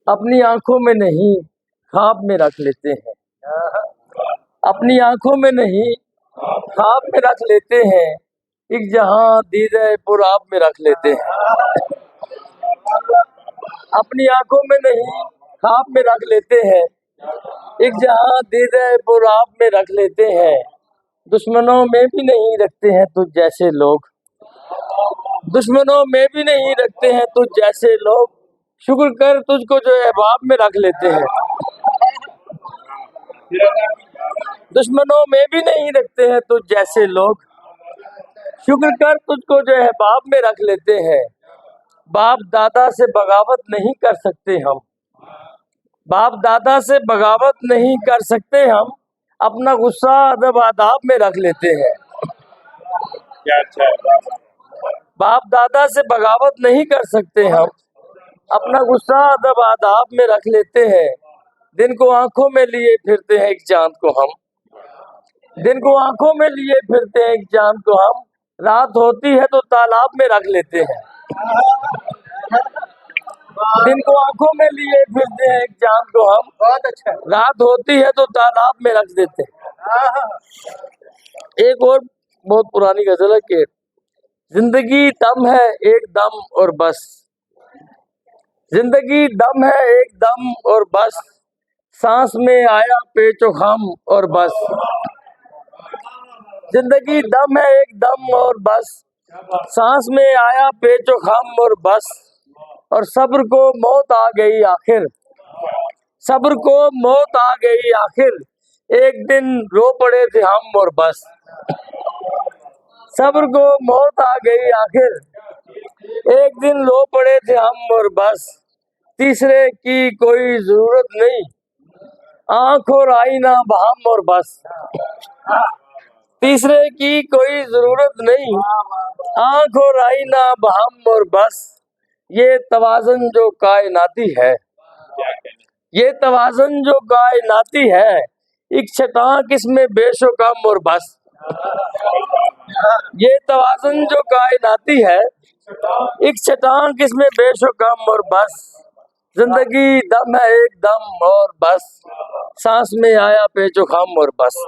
अपनी आंखों में नहीं ख्वाब में रख लेते हैं, अपनी आंखों में नहीं ख्वाब में रख लेते हैं, एक जहां दीदे पुराब में रख लेते हैं। अपनी आंखों में नहीं ख्वाब में रख लेते हैं, एक जहां दीदे पुराब में रख लेते हैं। दुश्मनों में भी नहीं रखते हैं तुझ जैसे लोग, दुश्मनों में भी नहीं रखते हैं तुझ जैसे लोग, शुक्र कर तुझको जो अहबाब में रख लेते हैं। दुश्मनों में भी नहीं रखते हैं तुझ जैसे लोग, शुक्र कर तुझको जो अहबाब में रख लेते हैं। बाप दादा से बगावत नहीं कर सकते हम, बाप दादा से बगावत नहीं कर सकते हम, अपना गुस्सा अदब आदाब में रख लेते हैं। क्या अच्छा है। बाप दादा से बगावत नहीं कर सकते हम, अपना गुस्सा अदब आदाब में रख लेते हैं। दिन को आंखों में लिए फिरते हैं एक चांद को हम, दिन को आंखों में लिए फिरते हैं एक चांद को हम, रात होती है तो तालाब में रख लेते हैं। दिन को आंखों में लिए फिरते हैं एक चांद को हम, बहुत अच्छा। रात होती है तो तालाब में रख देते हैं। एक और बहुत पुरानी गजल है कि जिंदगी दम है एक दम और बस, जिंदगी दम है एक दम और बस, सांस में आया पेचो खम और बस। जिंदगी दम है एक दम और बस, सांस में आया पेचो खम और बस। और सब्र को मौत आ गई आखिर, सब्र को मौत आ गई आखिर, एक दिन रो पड़े थे हम और बस। सब्र को मौत आ गई आखिर, एक दिन रो पड़े थे हम और बस। तीसरे की कोई जरूरत नहीं, आंख और आईना बहम और बस। तीसरे की कोई जरूरत नहीं, आंख और आईना बहम और बस। ये तवाज़ुन जो कायनाती है, ये तवाज़ुन जो कायनाती है, एक छटाक इसमें बेशो कम और बस। ये तवाज़ुन जो कायनाती है, एक छटाक इसमें बेशो कम और बस। जिंदगी दम है एक दम और बस, सांस में आया पेचो खम और बस।